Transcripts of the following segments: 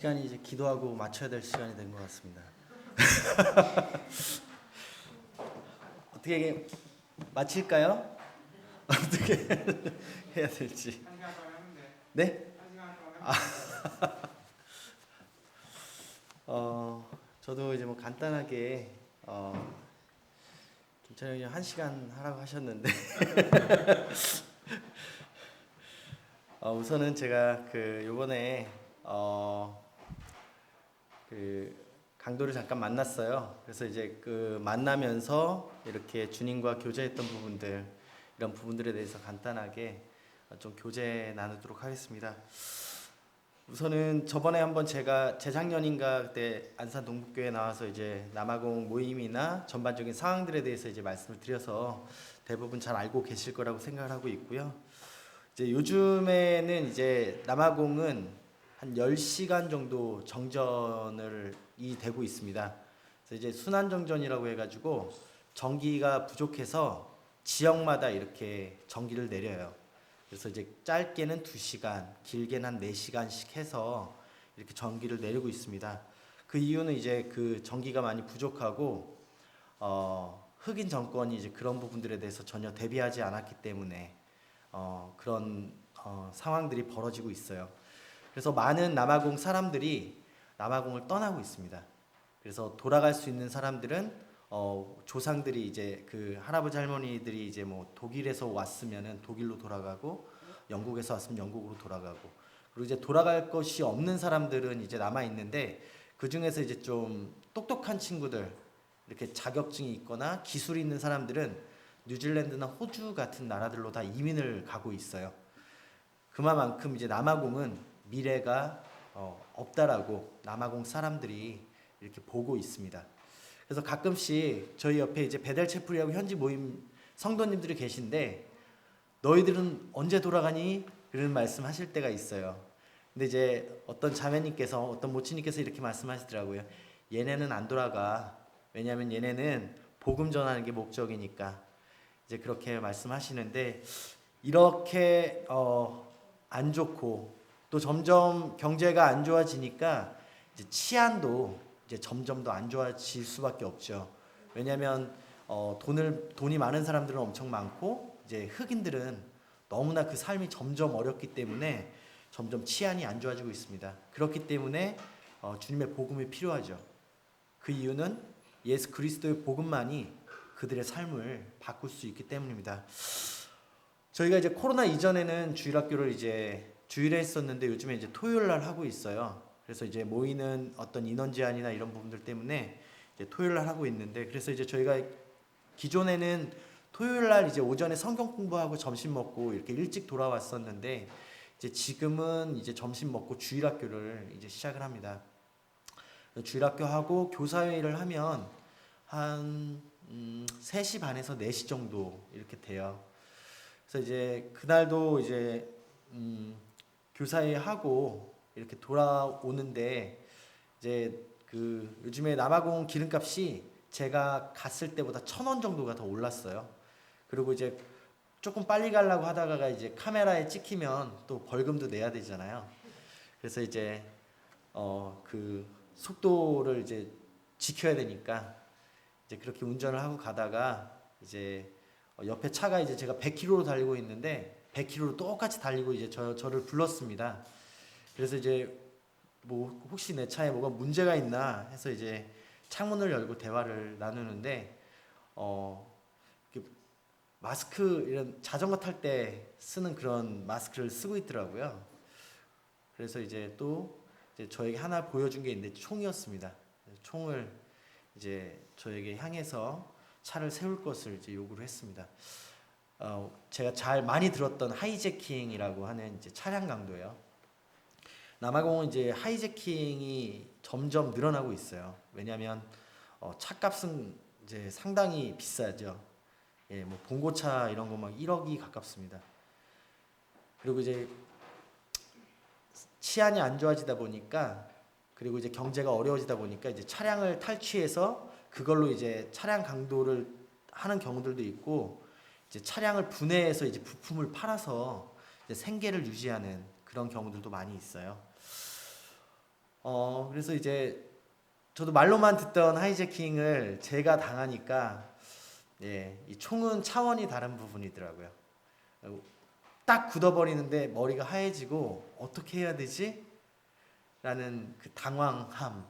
시간이 이제 기도하고 맞춰야 될 시간이 된 것 같습니다. 어떻게 마칠까요? 어떻게 해야 될지. 네? 저도 이제 뭐 간단하게 김찬영이 1시간 하라고 하셨는데 우선은 제가 요번에 강도를 잠깐 만났어요. 그래서 이제 만나면서 이렇게 주님과 교제했던 부분들, 이런 부분들에 대해서 간단하게 좀 교제 나누도록 하겠습니다. 우선은 저번에 한번 제가 재작년인가 그때 안산 동북교회 나와서 이제 남아공 모임이나 전반적인 상황들에 대해서 이제 말씀을 드려서 대부분 잘 알고 계실 거라고 생각을 하고 있고요. 이제 요즘에는 이제 남아공은 한 10시간 정도 정전이 되고 있습니다. 그래서 이제 순환정전이라고 해가지고 전기가 부족해서 지역마다 이렇게 전기를 내려요. 그래서 이제 짧게는 2시간, 길게는 한 4시간씩 해서 이렇게 전기를 내리고 있습니다. 그 이유는 이제 그 전기가 많이 부족하고 흑인 정권이 이제 그런 부분들에 대해서 전혀 대비하지 않았기 때문에 그런 상황들이 벌어지고 있어요. 그래서 많은 남아공 사람들이 남아공을 떠나고 있습니다. 그래서 돌아갈 수 있는 사람들은 조상들이 이제 그 할아버지 할머니들이 이제 뭐 독일에서 왔으면은 독일로 돌아가고 영국에서 왔으면 영국으로 돌아가고, 그리고 이제 돌아갈 것이 없는 사람들은 이제 남아 있는데, 그 중에서 이제 좀 똑똑한 친구들, 이렇게 자격증이 있거나 기술이 있는 사람들은 뉴질랜드나 호주 같은 나라들로 다 이민을 가고 있어요. 그만큼 이제 남아공은 미래가 없다라고 남아공 사람들이 이렇게 보고 있습니다. 그래서 가끔씩 저희 옆에 이제 베델 채플이라고 현지 모임 성도님들이 계신데, 너희들은 언제 돌아가니? 그런 말씀 하실 때가 있어요. 근데 이제 어떤 자매님께서, 어떤 모친님께서 이렇게 말씀하시더라고요. 얘네는 안 돌아가. 왜냐하면 얘네는 복음 전하는 게 목적이니까. 이제 그렇게 말씀하시는데, 이렇게 안 좋고 또 점점 경제가 안 좋아지니까 이제 치안도 이제 점점 더 안 좋아질 수밖에 없죠. 왜냐하면 돈이 많은 사람들은 엄청 많고, 이제 흑인들은 너무나 그 삶이 점점 어렵기 때문에 점점 치안이 안 좋아지고 있습니다. 그렇기 때문에 주님의 복음이 필요하죠. 그 이유는 예수 그리스도의 복음만이 그들의 삶을 바꿀 수 있기 때문입니다. 저희가 이제 코로나 이전에는 주일학교를 이제 주일에 했었는데, 요즘에 이제 토요일 날 하고 있어요. 그래서 이제 모이는 어떤 인원 제한이나 이런 부분들 때문에 이제 토요일 날 하고 있는데, 그래서 이제 저희가 기존에는 토요일 날 이제 오전에 성경 공부하고 점심 먹고 이렇게 일찍 돌아왔었는데, 이제 지금은 이제 점심 먹고 주일학교를 이제 시작을 합니다. 주일학교 하고 교사회의를 하면 한 3시 반에서 4시 정도 이렇게 돼요. 그래서 이제 그날도 이제 교사회 하고 이렇게 돌아오는데, 이제 그 요즘에 남아공 기름값이 제가 갔을 때보다 1,000원 정도가 더 올랐어요. 그리고 이제 조금 빨리 가려고 하다가 이제 카메라에 찍히면 또 벌금도 내야 되잖아요. 그래서 이제 그 속도를 이제 지켜야 되니까 이제 그렇게 운전을 하고 가다가 이제 옆에 차가 이제 제가 100km로 달리고 있는데 100km로 똑같이 달리고 이제 저를 불렀습니다. 그래서 이제 뭐 혹시 내 차에 뭐가 문제가 있나 해서 이제 창문을 열고 대화를 나누는데 마스크, 이런 자전거 탈 때 쓰는 그런 마스크를 쓰고 있더라고요. 그래서 이제 또 이제 저에게 하나 보여준 게 있는데 총이었습니다. 총을 이제 저에게 향해서 차를 세울 것을 이제 요구를 했습니다. 제가 잘 많이 들었던 하이제킹이라고 하는 이제 차량 강도예요. 남아공은 이제 하이제킹이 점점 늘어나고 있어요. 왜냐하면 차값은 이제 상당히 비싸죠. 예, 뭐 봉고차 이런 거 막 1억이 가깝습니다. 그리고 이제 치안이 안 좋아지다 보니까, 그리고 이제 경제가 어려워지다 보니까 이제 차량을 탈취해서 그걸로 이제 차량 강도를 하는 경우들도 있고, 이제 차량을 분해해서 이제 부품을 팔아서 이제 생계를 유지하는 그런 경우들도 많이 있어요. 그래서 이제 저도 말로만 듣던 하이제킹을 제가 당하니까 예, 이 총은 차원이 다른 부분이더라고요. 딱 굳어버리는데 머리가 하얘지고 어떻게 해야 되지? 라는 그 당황함,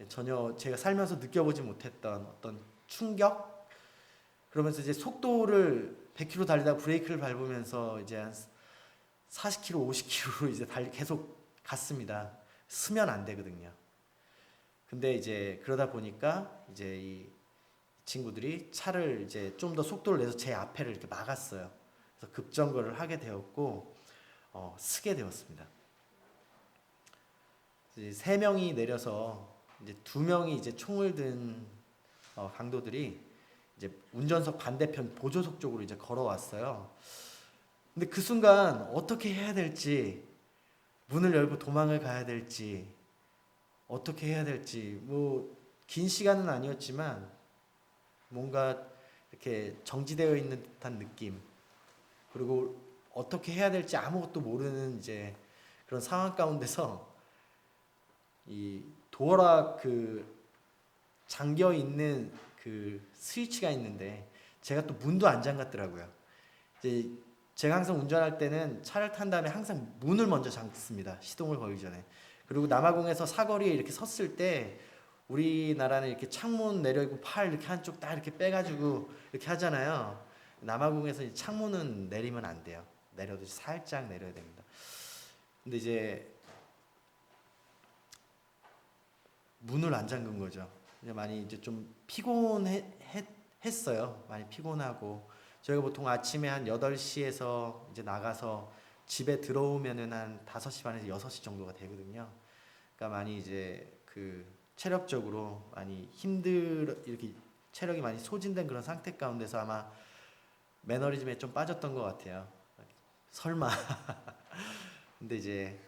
전혀 제가 살면서 느껴보지 못했던 어떤 충격. 그러면서 이제 속도를 100km 달리다가 브레이크를 밟으면서 이제 한 40km, 50km로 이제 계속 갔습니다. 쓰면 안 되거든요. 근데 이제 그러다 보니까 이제 이 친구들이 차를 이제 좀 더 속도를 내서 제 앞에를 이렇게 막았어요. 그래서 급정거를 하게 되었고 쓰게 되었습니다. 이제 세 명이 내려서 이제 두 명이 이제 총을 든 강도들이 이제 운전석 반대편 보조석 쪽으로 이제 걸어왔어요. 근데 그 순간 어떻게 해야 될지, 문을 열고 도망을 가야 될지, 어떻게 해야 될지, 뭐 긴 시간은 아니었지만 뭔가 이렇게 정지되어 있는 듯한 느낌, 그리고 어떻게 해야 될지 아무것도 모르는 이제 그런 상황 가운데서 이 도어락 그 잠겨 있는 그 스위치가 있는데 제가 또 문도 안 잠갔더라고요. 이제 제가 항상 운전할 때는 차를 탄 다음에 항상 문을 먼저 잠습니다. 시동을 걸기 전에. 그리고 남아공에서 사거리에 이렇게 섰을 때 우리나라는 이렇게 창문 내리고 팔 이렇게 한쪽 딱 이렇게 빼가지고 이렇게 하잖아요. 남아공에서 창문은 내리면 안 돼요. 내려도 살짝 내려야 됩니다. 근데 이제 문을 안 잠근 거죠. 이제 많이 이제 좀 피곤했어요. 많이 피곤하고 저희가 보통 아침에 한 8시에서 이제 나가서 집에 들어오면은 한 5시 반에서 6시 정도가 되거든요. 그러니까 많이 이제 그 체력적으로 많이 이렇게 체력이 많이 소진된 그런 상태 가운데서 아마 매너리즘에 좀 빠졌던 것 같아요. 설마. 근데 이제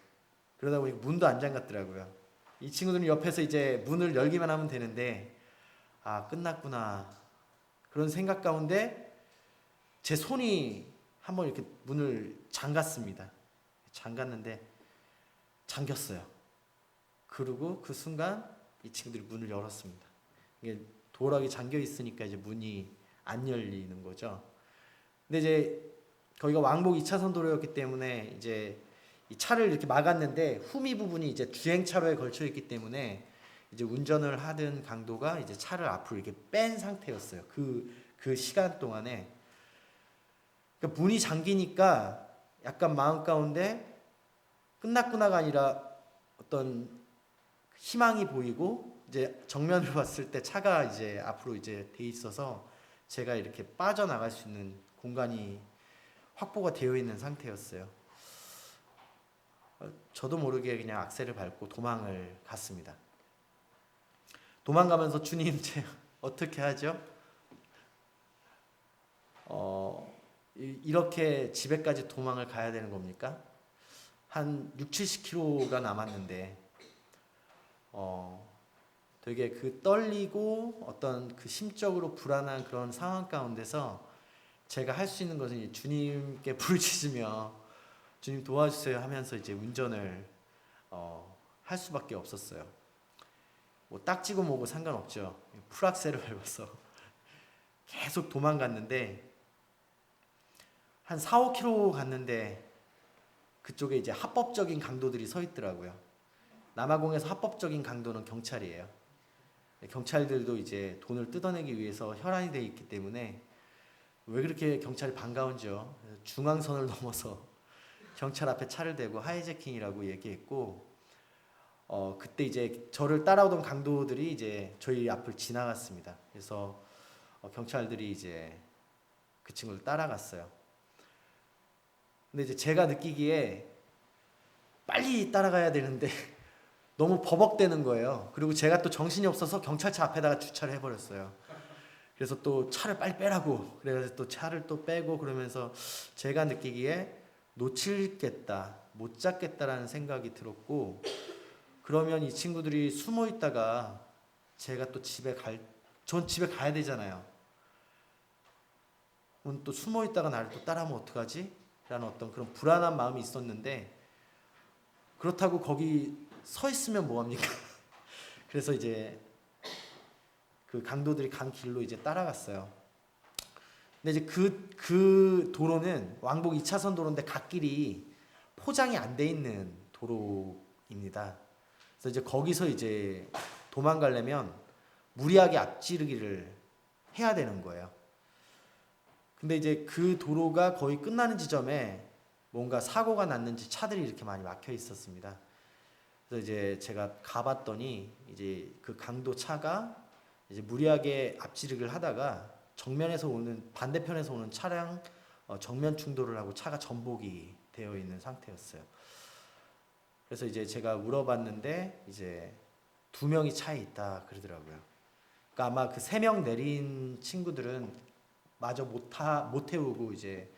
그러다 보니 문도 안 잠갔더라고요. 이 친구들은 옆에서 이제 문을 열기만 하면 되는데 아 끝났구나 그런 생각 가운데 제 손이 한번 이렇게 문을 잠갔습니다. 잠갔는데 잠겼어요. 그리고 그 순간 이 친구들이 문을 열었습니다. 이게 도어락이 잠겨 있으니까 이제 문이 안 열리는 거죠. 근데 이제 거기가 왕복 2차선 도로였기 때문에 이제 이 차를 이렇게 막았는데 후미 부분이 이제 주행차로에 걸쳐 있기 때문에 이제 운전을 하던 강도가 이제 차를 앞으로 이렇게 뺀 상태였어요. 그 시간 동안에. 그러니까 문이 잠기니까 약간 마음 가운데 끝났구나가 아니라 어떤 희망이 보이고 이제 정면을 봤을 때 차가 이제 앞으로 이제 돼 있어서 제가 이렇게 빠져나갈 수 있는 공간이 확보가 되어 있는 상태였어요. 저도 모르게 그냥 악셀을 밟고 도망을 갔습니다. 도망가면서 주님 제 어떻게 하죠? 이렇게 집에까지 도망을 가야 되는 겁니까? 한 6, 70km가 남았는데 되게 그 떨리고 어떤 그 심적으로 불안한 그런 상황 가운데서 제가 할 수 있는 것은 주님께 부르짖으며 주님 도와주세요 하면서 이제 운전을 할 수밖에 없었어요. 뭐 딱지고 뭐고 상관없죠. 풀악셀을 밟아서 계속 도망갔는데 한 4, 5km 갔는데 그쪽에 이제 합법적인 강도들이 서 있더라고요. 남아공에서 합법적인 강도는 경찰이에요. 경찰들도 이제 돈을 뜯어내기 위해서 혈안이 돼 있기 때문에 왜 그렇게 경찰이 반가운지요. 중앙선을 넘어서 경찰 앞에 차를 대고 하이제킹이라고 얘기했고 그때 이제 저를 따라오던 강도들이 이제 저희 앞을 지나갔습니다. 그래서 경찰들이 이제 그 친구를 따라갔어요. 근데 이제 제가 느끼기에 빨리 따라가야 되는데 너무 버벅대는 거예요. 그리고 제가 또 정신이 없어서 경찰차 앞에다가 주차를 해버렸어요. 그래서 또 차를 빨리 빼라고 그래서 또 차를 또 빼고 그러면서 제가 느끼기에 놓치겠다, 못 잡겠다라는 생각이 들었고 그러면 이 친구들이 숨어 있다가 제가 또 전 집에 가야 되잖아요. 그럼 또 숨어 있다가 나를 또 따라하면 어떡하지? 라는 어떤 그런 불안한 마음이 있었는데 그렇다고 거기 서 있으면 뭐 합니까? 그래서 이제 그 강도들이 간 길로 이제 따라갔어요. 근데 이제 그 도로는 왕복 2차선 도로인데 갓길이 포장이 안 돼 있는 도로입니다. 그래서 이제 거기서 이제 도망가려면 무리하게 앞지르기를 해야 되는 거예요. 근데 이제 그 도로가 거의 끝나는 지점에 뭔가 사고가 났는지 차들이 이렇게 많이 막혀 있었습니다. 그래서 이제 제가 가봤더니 이제 그 강도 차가 이제 무리하게 앞지르기를 하다가 정면에서 오는 반대편에서 오는 차량 정면 충돌을 하고 차가 전복이 되어 있는 상태였어요. 그래서 이제 제가 물어봤는데 이제 2명이 차에 있다 그러더라고요. 그러니까 아마 그 3명 내린 친구들은 마저 못 태우고 이제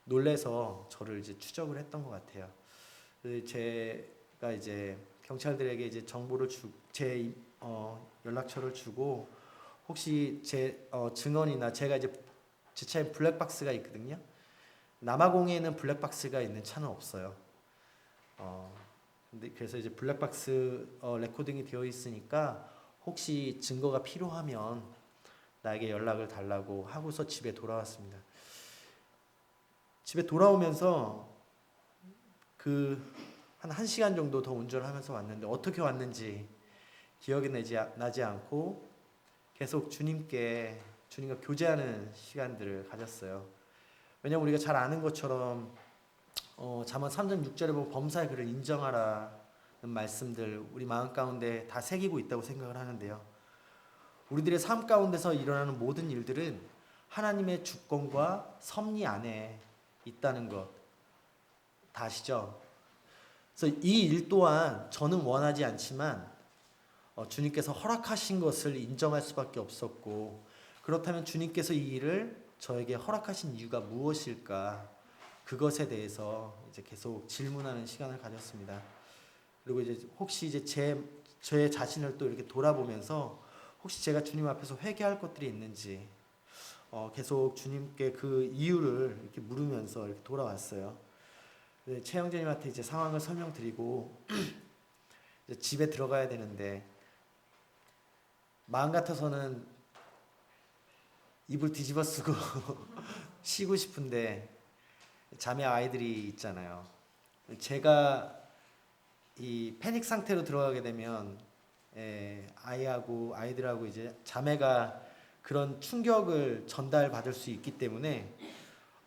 놀래서 저를 이제 추적을 했던 것 같아요. 그래서 제가 이제 경찰들에게 이제 정보를 제 연락처를 주고 혹시 제 증언이나 제가 이제 제 차에 블랙박스가 있거든요. 남아공에는 블랙박스가 있는 차는 없어요. 근데 그래서 이제 블랙박스 레코딩이 되어 있으니까 혹시 증거가 필요하면 나에게 연락을 달라고 하고서 집에 돌아왔습니다. 집에 돌아오면서 한 1시간 정도 더 운전을 하면서 왔는데 어떻게 왔는지 기억이 나지 않고 계속 주님과 교제하는 시간들을 가졌어요. 왜냐하면 우리가 잘 아는 것처럼 잠언 3장 6절에 보면 범사의 그를 인정하라는 말씀들 우리 마음 가운데 다 새기고 있다고 생각을 하는데요. 우리들의 삶 가운데서 일어나는 모든 일들은 하나님의 주권과 섭리 안에 있다는 것 다 아시죠? 그래서 이 일 또한 저는 원하지 않지만 주님께서 허락하신 것을 인정할 수밖에 없었고 그렇다면 주님께서 이 일을 저에게 허락하신 이유가 무엇일까? 그것에 대해서 이제 계속 질문하는 시간을 가졌습니다. 그리고 이제 혹시 이제 저의 자신을 또 이렇게 돌아보면서 혹시 제가 주님 앞에서 회개할 것들이 있는지 계속 주님께 그 이유를 이렇게 물으면서 이렇게 돌아왔어요. 최 형제님한테 이제 상황을 설명드리고 이제 집에 들어가야 되는데 마음 같아서는 이불 뒤집어 쓰고 쉬고 싶은데 자매 아이들이 있잖아요. 제가 이 패닉 상태로 들어가게 되면 아이들하고 이제 자매가 그런 충격을 전달받을 수 있기 때문에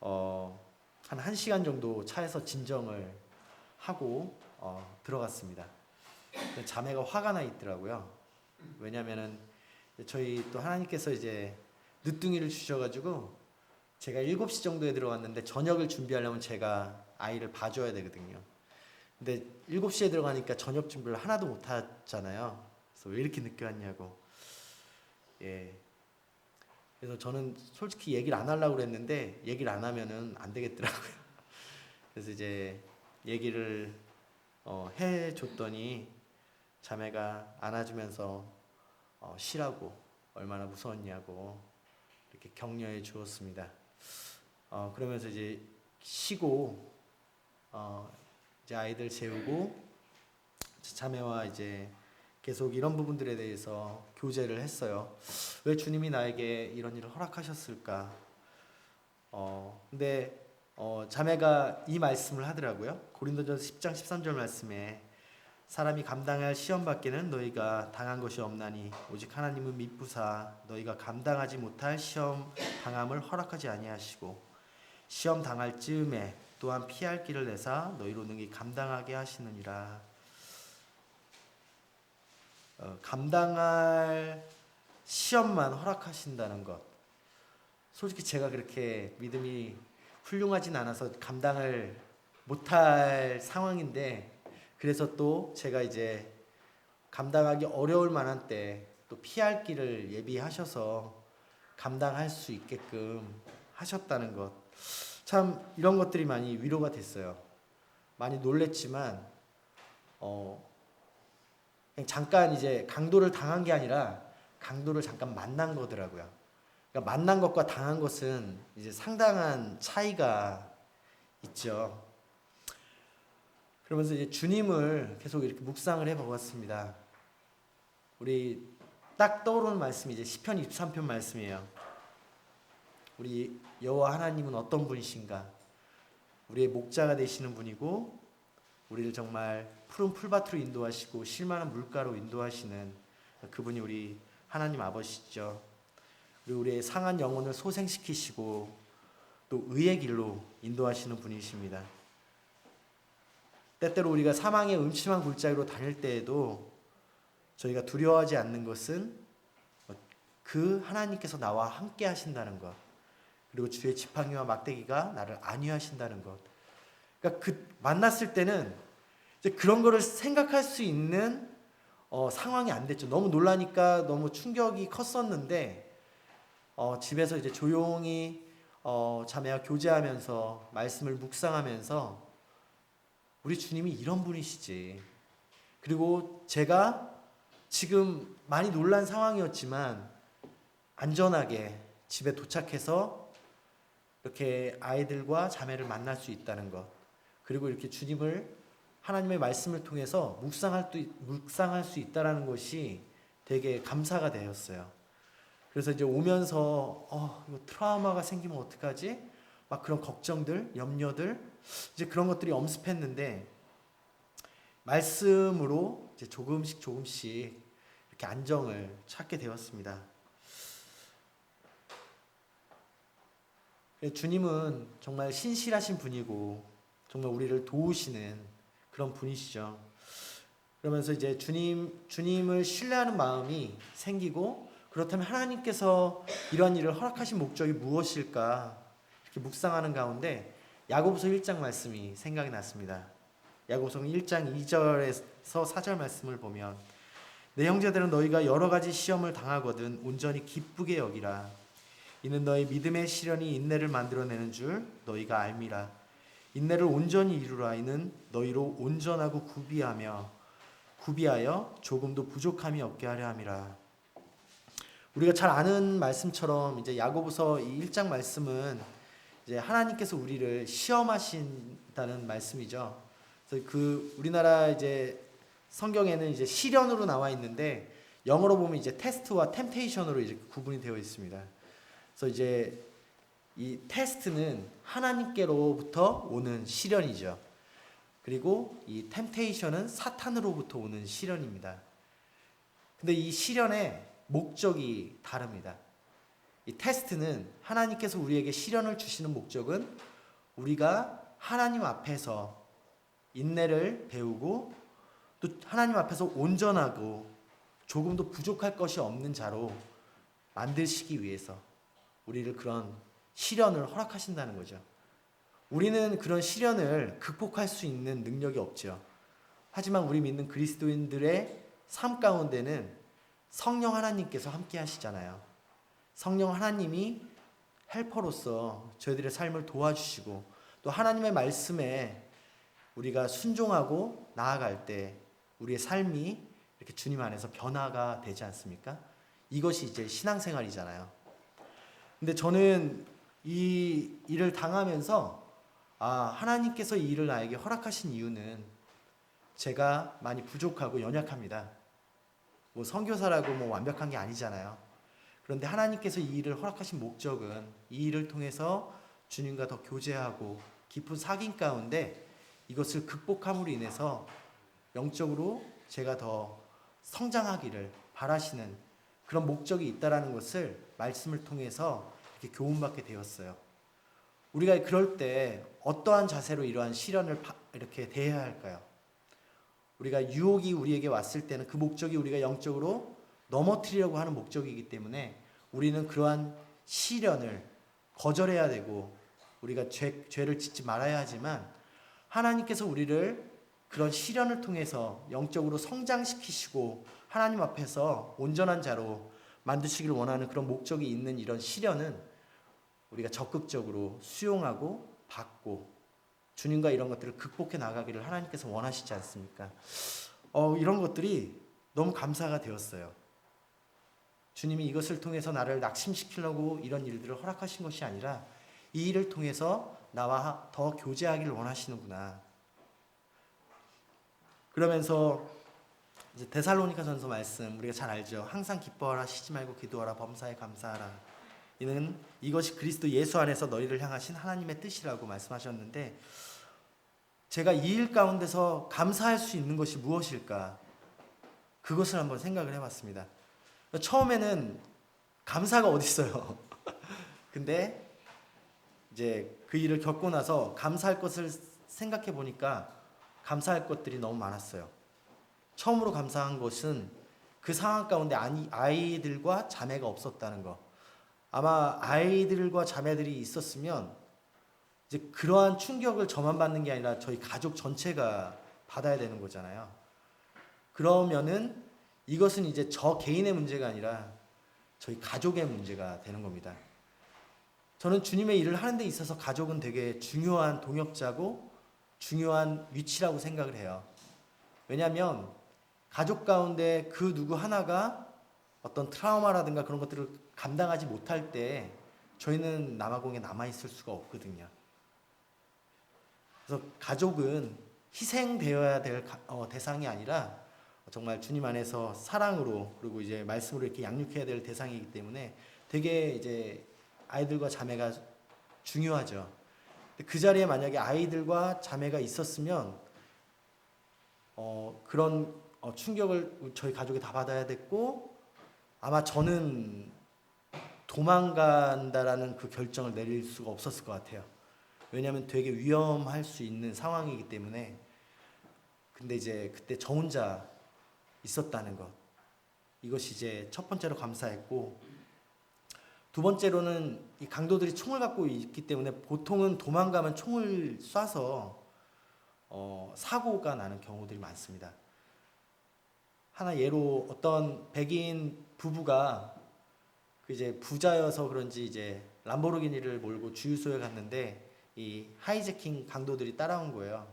한 1시간 정도 차에서 진정을 하고 들어갔습니다. 자매가 화가 나 있더라고요. 왜냐면은 저희 또 하나님께서 이제 늦둥이를 주셔가지고 제가 7시 정도에 들어갔는데 저녁을 준비하려면 제가 아이를 봐줘야 되거든요. 근데 7시에 들어가니까 저녁 준비를 하나도 못 하잖아요. 그래서 왜 이렇게 늦게 왔냐고. 예. 그래서 저는 솔직히 얘기를 안 하려고 그랬는데 얘기를 안 하면은 안 되겠더라고요. 그래서 이제 얘기를 해줬더니 자매가 안아주면서 쉬라고 얼마나 무서웠냐고 이렇게 격려해 주었습니다. 그러면서 이제 쉬고 이제 아이들 재우고 자매와 이제 계속 이런 부분들에 대해서 교제를 했어요. 왜 주님이 나에게 이런 일을 허락하셨을까? 근데 자매가 이 말씀을 하더라고요. 고린도전서 10장 13절 말씀에 사람이 감당할 시험 밖에는 너희가 당한 것이 없나니 오직 하나님은 미쁘사 너희가 감당하지 못할 시험 당함을 허락하지 아니하시고 시험 당할 즈음에 또한 피할 길을 내사 너희로 능히 감당하게 하시느니라. 감당할 시험만 허락하신다는 것. 솔직히 제가 그렇게 믿음이 훌륭하진 않아서 감당을 못할 상황인데 그래서 또 제가 이제 감당하기 어려울 만한 때 또 피할 길을 예비하셔서 감당할 수 있게끔 하셨다는 것. 참 이런 것들이 많이 위로가 됐어요. 많이 놀랬지만 그냥 잠깐 이제 강도를 당한 게 아니라 강도를 잠깐 만난 거더라고요. 그러니까 만난 것과 당한 것은 이제 상당한 차이가 있죠. 그러면서 이제 주님을 계속 이렇게 묵상을 해 보았습니다. 우리 딱 떠오르는 말씀이 이제 시편 23편 말씀이에요. 우리 여호와 하나님은 어떤 분이신가? 우리의 목자가 되시는 분이고 우리를 정말 푸른 풀밭으로 인도하시고 쉴만한 물가로 인도하시는 그분이 우리 하나님 아버지시죠. 그리고 우리의 상한 영혼을 소생시키시고 또 의의 길로 인도하시는 분이십니다. 때때로 우리가 사망의 음침한 골짜기로 다닐 때에도 저희가 두려워하지 않는 것은 그 하나님께서 나와 함께 하신다는 것, 그리고 주의 지팡이와 막대기가 나를 안위하신다는 것. 그러니까 그 만났을 때는 이제 그런 거를 생각할 수 있는 상황이 안 됐죠. 너무 놀라니까 너무 충격이 컸었는데 집에서 이제 조용히 자매와 교제하면서 말씀을 묵상하면서 우리 주님이 이런 분이시지. 그리고 제가 지금 많이 놀란 상황이었지만 안전하게 집에 도착해서 이렇게 아이들과 자매를 만날 수 있다는 것, 그리고 이렇게 주님을 하나님의 말씀을 통해서 묵상할 수 있다는 것이 되게 감사가 되었어요. 그래서 이제 오면서 이거 트라우마가 생기면 어떡하지? 막 그런 걱정들, 염려들, 이제 그런 것들이 엄습했는데 말씀으로 이제 조금씩 이렇게 안정을 찾게 되었습니다. 주님은 정말 신실하신 분이고 정말 우리를 도우시는 그런 분이시죠. 그러면서 이제 주님을 신뢰하는 마음이 생기고, 그렇다면 하나님께서 이런 일을 허락하신 목적이 무엇일까 이렇게 묵상하는 가운데 야고보서 1장 말씀이 생각이 났습니다. 야고보서 1장 2절에서 4절 말씀을 보면 내 형제들은 너희가 여러 가지 시험을 당하거든 온전히 기쁘게 여기라. 이는 너희 믿음의 시련이 인내를 만들어내는 줄 너희가 알미라. 인내를 온전히 이루라. 이는 너희로 온전하고 구비하여 조금도 부족함이 없게 하려 함이라. 우리가 잘 아는 말씀처럼 이제 야고보서 이 1장 말씀은 이제 하나님께서 우리를 시험하신다는 말씀이죠. 그래서 그 우리나라 이제 성경에는 이제 시련으로 나와 있는데 영어로 보면 이제 테스트와 템테이션으로 이제 구분이 되어 있습니다. 그래서 이제 이 테스트는 하나님께로부터 오는 시련이죠. 그리고 이 템테이션은 사탄으로부터 오는 시련입니다. 근데 이 시련의 목적이 다릅니다. 이 테스트는 하나님께서 우리에게 시련을 주시는 목적은 우리가 하나님 앞에서 인내를 배우고 또 하나님 앞에서 온전하고 조금도 부족할 것이 없는 자로 만드시기 위해서 우리를 그런 시련을 허락하신다는 거죠. 우리는 그런 시련을 극복할 수 있는 능력이 없죠. 하지만 우리 믿는 그리스도인들의 삶 가운데는 성령 하나님께서 함께 하시잖아요. 성령 하나님이 헬퍼로서 저희들의 삶을 도와주시고 또 하나님의 말씀에 우리가 순종하고 나아갈 때 우리의 삶이 이렇게 주님 안에서 변화가 되지 않습니까? 이것이 이제 신앙생활이잖아요. 근데 저는 이 일을 당하면서 하나님께서 이 일을 나에게 허락하신 이유는 제가 많이 부족하고 연약합니다. 뭐 선교사라고 뭐 완벽한 게 아니잖아요. 그런데 하나님께서 이 일을 허락하신 목적은 이 일을 통해서 주님과 더 교제하고 깊은 사귐 가운데 이것을 극복함으로 인해서 영적으로 제가 더 성장하기를 바라시는 그런 목적이 있다라는 것을 말씀을 통해서 이렇게 교훈받게 되었어요. 우리가 그럴 때 어떠한 자세로 이러한 시련을 이렇게 대해야 할까요? 우리가 유혹이 우리에게 왔을 때는 그 목적이 우리가 영적으로 넘어뜨리려고 하는 목적이기 때문에 우리는 그러한 시련을 거절해야 되고 우리가 죄를 짓지 말아야 하지만 하나님께서 우리를 그런 시련을 통해서 영적으로 성장시키시고 하나님 앞에서 온전한 자로 만드시기를 원하는 그런 목적이 있는 이런 시련은 우리가 적극적으로 수용하고 받고 주님과 이런 것들을 극복해 나가기를 하나님께서 원하시지 않습니까? 이런 것들이 너무 감사가 되었어요. 주님이 이것을 통해서 나를 낙심시키려고 이런 일들을 허락하신 것이 아니라 이 일을 통해서 나와 더 교제하기를 원하시는구나. 그러면서 이제 데살로니가전서 말씀 우리가 잘 알죠. 항상 기뻐하라, 쉬지 말고 기도하라, 범사에 감사하라. 이것이 그리스도 예수 안에서 너희를 향하신 하나님의 뜻이라고 말씀하셨는데, 제가 이 일 가운데서 감사할 수 있는 것이 무엇일까? 그것을 한번 생각을 해봤습니다. 처음에는 감사가 어디 있어요? 근데 이제 그 일을 겪고 나서 감사할 것을 생각해 보니까 감사할 것들이 너무 많았어요. 처음으로 감사한 것은 그 상황 가운데 아이들과 자매가 없었다는 거. 아마 아이들과 자매들이 있었으면 이제 그러한 충격을 저만 받는 게 아니라 저희 가족 전체가 받아야 되는 거잖아요. 그러면은 이것은 이제 저 개인의 문제가 아니라 저희 가족의 문제가 되는 겁니다. 저는 주님의 일을 하는 데 있어서 가족은 되게 중요한 동역자고 중요한 위치라고 생각을 해요. 왜냐하면 가족 가운데 그 누구 하나가 어떤 트라우마라든가 그런 것들을 감당하지 못할 때 저희는 남아공에 남아있을 수가 없거든요. 그래서 가족은 희생되어야 될 대상이 아니라 정말 주님 안에서 사랑으로 그리고 이제 말씀으로 이렇게 양육해야 될 대상이기 때문에 되게 이제 아이들과 자매가 중요하죠. 그 자리에 만약에 아이들과 자매가 있었으면 그런 충격을 저희 가족이 다 받아야 됐고, 아마 저는 도망간다라는 그 결정을 내릴 수가 없었을 것 같아요. 왜냐하면 되게 위험할 수 있는 상황이기 때문에. 근데 이제 그때 저 혼자 있었다는 것, 이것이 이제 첫 번째로 감사했고, 두 번째로는 이 강도들이 총을 갖고 있기 때문에 보통은 도망가면 총을 쏴서 사고가 나는 경우들이 많습니다. 하나 예로 어떤 백인 부부가 이제 부자여서 그런지 이제 람보르기니를 몰고 주유소에 갔는데 이 하이제킹 강도들이 따라온 거예요.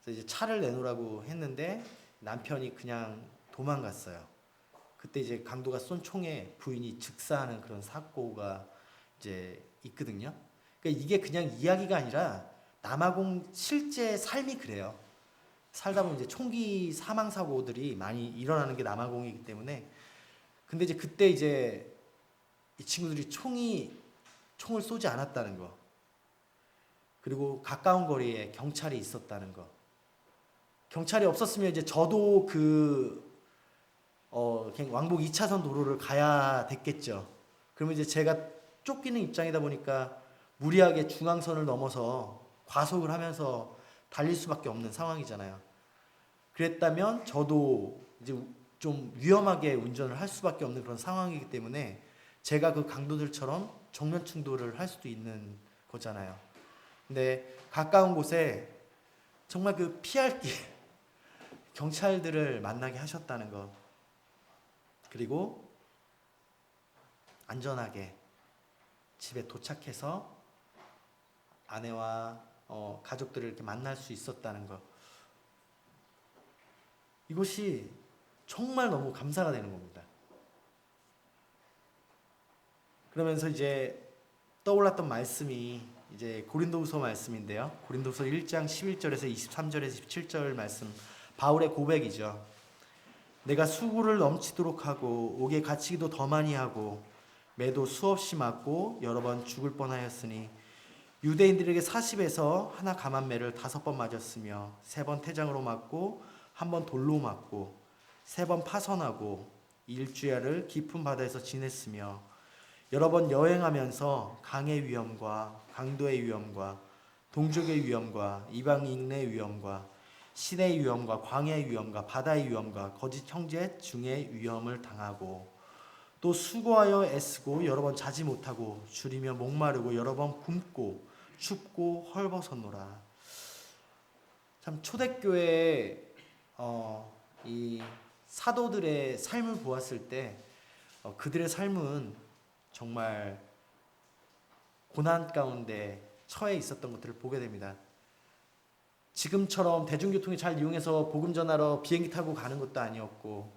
그래서 이제 차를 내놓으라고 했는데 남편이 그냥 도망갔어요. 그때 이제 강도가 쏜 총에 부인이 즉사하는 그런 사고가 이제 있거든요. 그러니까 이게 그냥 이야기가 아니라 남아공 실제 삶이 그래요. 살다 보면 이제 총기 사망 사고들이 많이 일어나는 게 남아공이기 때문에. 근데 이제 그때 이제 이 친구들이 총을 쏘지 않았다는 거, 그리고 가까운 거리에 경찰이 있었다는 거. 경찰이 없었으면 이제 저도 그냥 왕복 2차선 도로를 가야 됐겠죠. 그러면 이제 제가 쫓기는 입장이다 보니까 무리하게 중앙선을 넘어서 과속을 하면서 달릴 수밖에 없는 상황이잖아요. 그랬다면 저도 이제 좀 위험하게 운전을 할 수밖에 없는 그런 상황이기 때문에 제가 그 강도들처럼 정면 충돌을 할 수도 있는 거잖아요. 근데 가까운 곳에 정말 그 피할 길 경찰들을 만나게 하셨다는 것, 그리고 안전하게 집에 도착해서 아내와 가족들을 이렇게 만날 수 있었다는 것, 이것이 정말 너무 감사가 되는 겁니다. 그러면서 이제 떠올랐던 말씀이 이제 고린도후서 말씀인데요. 고린도후서 1장 11절에서 23절에서 17절 말씀, 바울의 고백이죠. 내가 수고를 넘치도록 하고 옥에 갇히기도 더 많이 하고 매도 수없이 맞고 여러 번 죽을 뻔하였으니 유대인들에게 40에서 하나 감한매를 5번 맞았으며 3번 태장으로 맞고 1번 돌로 맞고 3번 파선하고 일주야를 깊은 바다에서 지냈으며 여러 번 여행하면서 강의 위험과 강도의 위험과 동족의 위험과 이방인의 위험과 신의 위험과 광야의 위험과 바다의 위험과 거짓 형제 중의 위험을 당하고 또 수고하여 애쓰고 여러 번 자지 못하고 줄이며 목마르고 여러 번 굶고 춥고 헐벗었노라. 참 초대교회 이 사도들의 삶을 보았을 때 그들의 삶은 정말 고난 가운데 처해 있었던 것들을 보게 됩니다. 지금처럼 대중교통을 잘 이용해서 복음 전하러 비행기 타고 가는 것도 아니었고,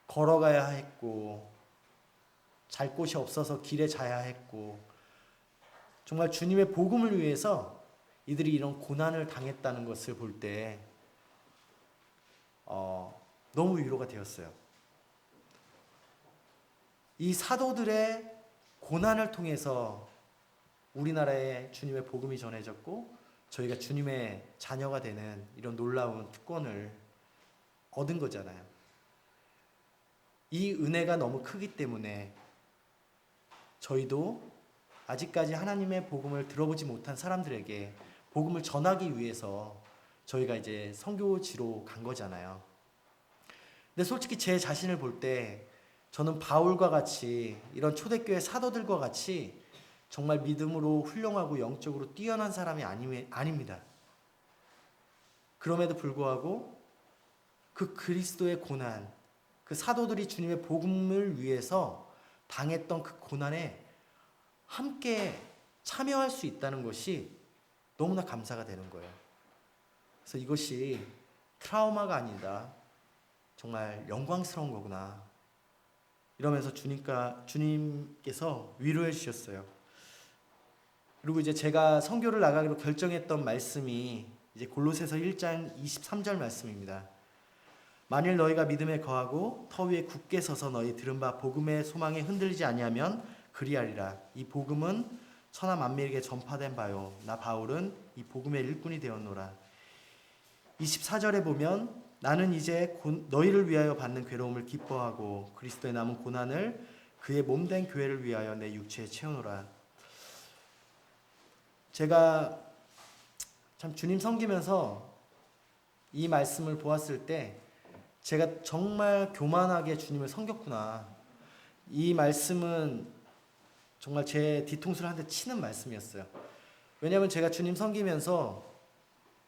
걸어가야 했고, 잘 곳이 없어서 길에 자야 했고, 정말 주님의 복음을 위해서 이들이 이런 고난을 당했다는 것을 볼 때 너무 위로가 되었어요. 이 사도들의 고난을 통해서 우리나라에 주님의 복음이 전해졌고 저희가 주님의 자녀가 되는 이런 놀라운 특권을 얻은 거잖아요. 이 은혜가 너무 크기 때문에 저희도 아직까지 하나님의 복음을 들어보지 못한 사람들에게 복음을 전하기 위해서 저희가 이제 선교지로 간 거잖아요. 근데 솔직히 제 자신을 볼 때 저는 바울과 같이 이런 초대교회 사도들과 같이 정말 믿음으로 훌륭하고 영적으로 뛰어난 사람이 아닙니다. 그럼에도 불구하고 그 그리스도의 고난, 그 사도들이 주님의 복음을 위해서 당했던 그 고난에 함께 참여할 수 있다는 것이 너무나 감사가 되는 거예요. 그래서 이것이 트라우마가 아니다. 정말 영광스러운 거구나. 이러면서 주님께서 위로해 주셨어요. 그리고 이제 제가 선교를 나가기로 결정했던 말씀이 이제 골로새서 1장 23절 말씀입니다. 만일 너희가 믿음에 거하고 터 위에 굳게 서서 너희 들은 바 복음의 소망에 흔들리지 아니하면 그리하리라. 이 복음은 천하 만민에게 전파된 바요. 나 바울은 이 복음의 일꾼이 되었노라. 24절에 보면 나는 이제 너희를 위하여 받는 괴로움을 기뻐하고 그리스도의 남은 고난을 그의 몸된 교회를 위하여 내 육체에 채우노라. 제가 참 주님 섬기면서 이 말씀을 보았을 때 제가 정말 교만하게 주님을 섬겼구나. 이 말씀은 정말 제 뒤통수를 한 대 치는 말씀이었어요. 왜냐하면 제가 주님 섬기면서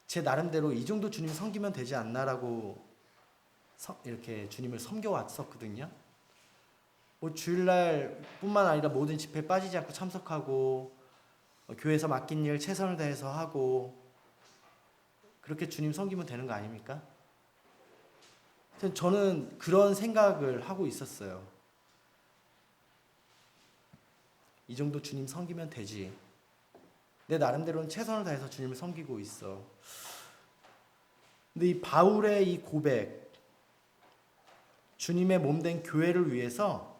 제 나름대로 이 정도 주님 섬기면 되지 않나라고 이렇게 주님을 섬겨왔었거든요. 뭐 주일날 뿐만 아니라 모든 집회에 빠지지 않고 참석하고 교회에서 맡긴 일 최선을 다해서 하고 그렇게 주님 섬기면 되는 거 아닙니까? 저는 그런 생각을 하고 있었어요. 이 정도 주님 섬기면 되지. 내 나름대로는 최선을 다해서 주님을 섬기고 있어. 근데 이 바울의 이 고백, 주님의 몸된 교회를 위해서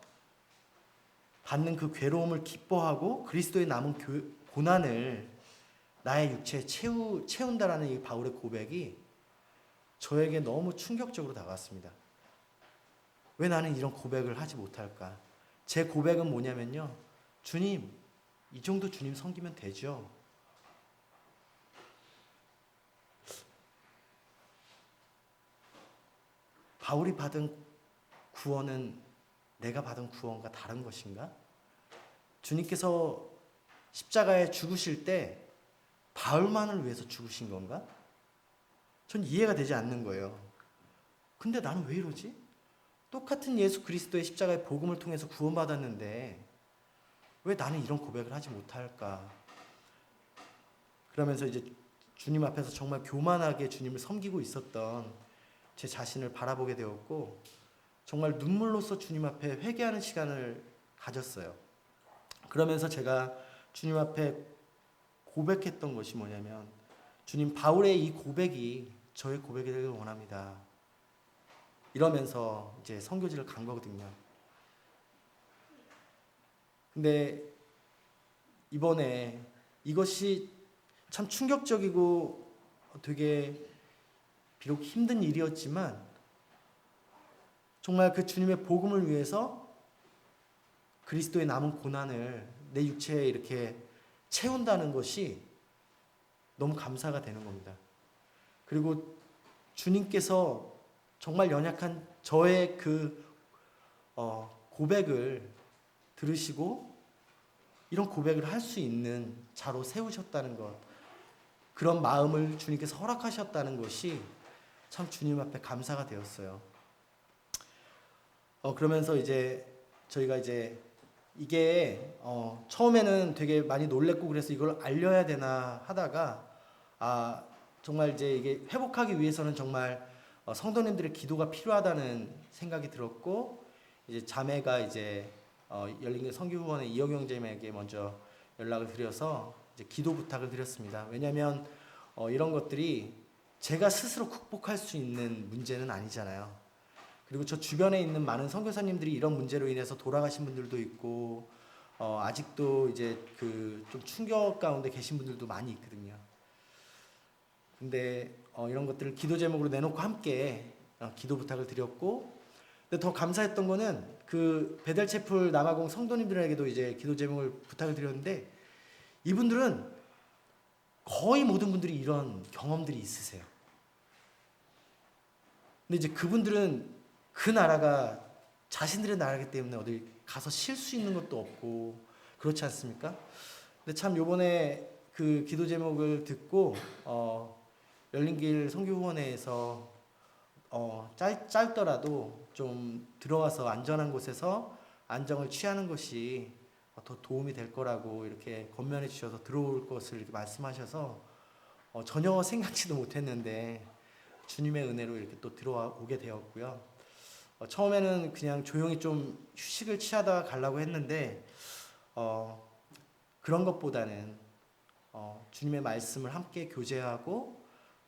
받는 그 괴로움을 기뻐하고 그리스도의 남은 고난을 나의 육체에 채운다라는 이 바울의 고백이 저에게 너무 충격적으로 다가왔습니다. 왜 나는 이런 고백을 하지 못할까? 제 고백은 뭐냐면요. 주님, 이 정도 주님 섬기면 되죠. 바울이 받은 구원은 내가 받은 구원과 다른 것인가? 주님께서 십자가에 죽으실 때 바울만을 위해서 죽으신 건가? 전 이해가 되지 않는 거예요. 근데 나는 왜 이러지? 똑같은 예수 그리스도의 십자가의 복음을 통해서 구원받았는데 왜 나는 이런 고백을 하지 못할까? 그러면서 이제 주님 앞에서 정말 교만하게 주님을 섬기고 있었던 제 자신을 바라보게 되었고 정말 눈물로써 주님 앞에 회개하는 시간을 가졌어요. 그러면서 제가 주님 앞에 고백했던 것이 뭐냐면 주님, 바울의 이 고백이 저의 고백이 되길 원합니다. 이러면서 이제 선교지를 간 거거든요. 근데 이번에 이것이 참 충격적이고 되게 비록 힘든 일이었지만 정말 그 주님의 복음을 위해서 그리스도의 남은 고난을 내 육체에 이렇게 채운다는 것이 너무 감사가 되는 겁니다. 그리고 주님께서 정말 연약한 저의 그 고백을 들으시고 이런 고백을 할 수 있는 자로 세우셨다는 것, 그런 마음을 주님께서 허락하셨다는 것이 참 주님 앞에 감사가 되었어요. 그러면서 이제 저희가 이제 이게 처음에는 되게 많이 놀랬고 그래서 이걸 알려야 되나 하다가 정말 이제 이게 회복하기 위해서는 정말 성도님들의 기도가 필요하다는 생각이 들었고 이제 자매가 이제 열린교회 선교후원의 이영경 자매에게 먼저 연락을 드려서 이제 기도 부탁을 드렸습니다. 왜냐하면 이런 것들이 제가 스스로 극복할 수 있는 문제는 아니잖아요. 그리고 저 주변에 있는 많은 선교사님들이 이런 문제로 인해서 돌아가신 분들도 있고 아직도 이제 그 좀 충격 가운데 계신 분들도 많이 있거든요. 근데 이런 것들을 기도 제목으로 내놓고 함께 기도 부탁을 드렸고, 근데 더 감사했던 거는 그 베델체플 남아공 성도님들에게도 이제 기도 제목을 부탁을 드렸는데, 이분들은 거의 모든 분들이 이런 경험들이 있으세요. 근데 이제 그분들은 그 나라가 자신들의 나라이기 때문에 어디 가서 쉴 수 있는 것도 없고 그렇지 않습니까? 근데 참 요번에 그 기도 제목을 듣고 열린길 선교후원회에서 짧더라도 좀 들어와서 안전한 곳에서 안정을 취하는 것이 더 도움이 될 거라고 이렇게 권면해 주셔서 들어올 것을 이렇게 말씀하셔서 전혀 생각지도 못했는데 주님의 은혜로 이렇게 또 들어오게 되었고요. 처음에는 그냥 조용히 좀 휴식을 취하다가 가려고 했는데 그런 것보다는 주님의 말씀을 함께 교제하고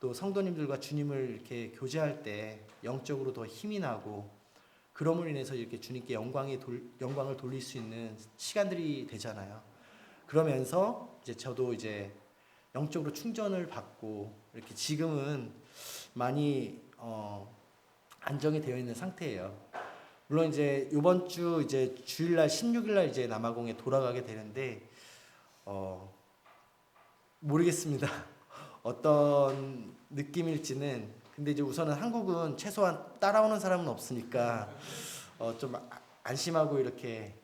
또 성도님들과 주님을 이렇게 교제할 때 영적으로 더 힘이 나고, 그럼으로 인해서 이렇게 주님께 영광을 돌릴 수 있는 시간들이 되잖아요. 그러면서 이제 저도 이제 영적으로 충전을 받고 이렇게 지금은 많이 안정이 되어 있는 상태예요. 물론 이제 이번 주 이제 주일날 16일날 이제 남아공에 돌아가게 되는데 모르겠습니다. 어떤 느낌일지는. 근데 이제 우선은 한국은 최소한 따라오는 사람은 없으니까 좀 안심하고 이렇게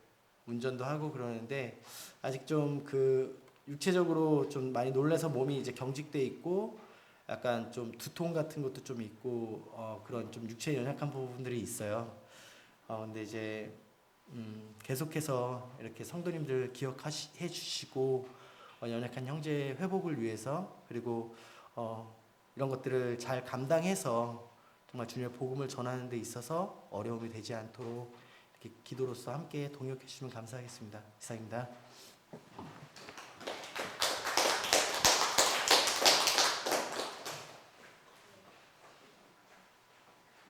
운전도 하고 그러는데, 아직 좀 그 육체적으로 좀 많이 놀라서 몸이 이제 경직돼 있고 약간 좀 두통 같은 것도 좀 있고 그런 좀 육체에 연약한 부분들이 있어요. 근데 이제 계속해서 이렇게 성도님들 기억해 주시고 연약한 형제의 회복을 위해서, 그리고 이런 것들을 잘 감당해서 정말 주님의 복음을 전하는 데 있어서 어려움이 되지 않도록 이렇게 기도로서 함께 동역해 주시면 감사하겠습니다. 이상입니다.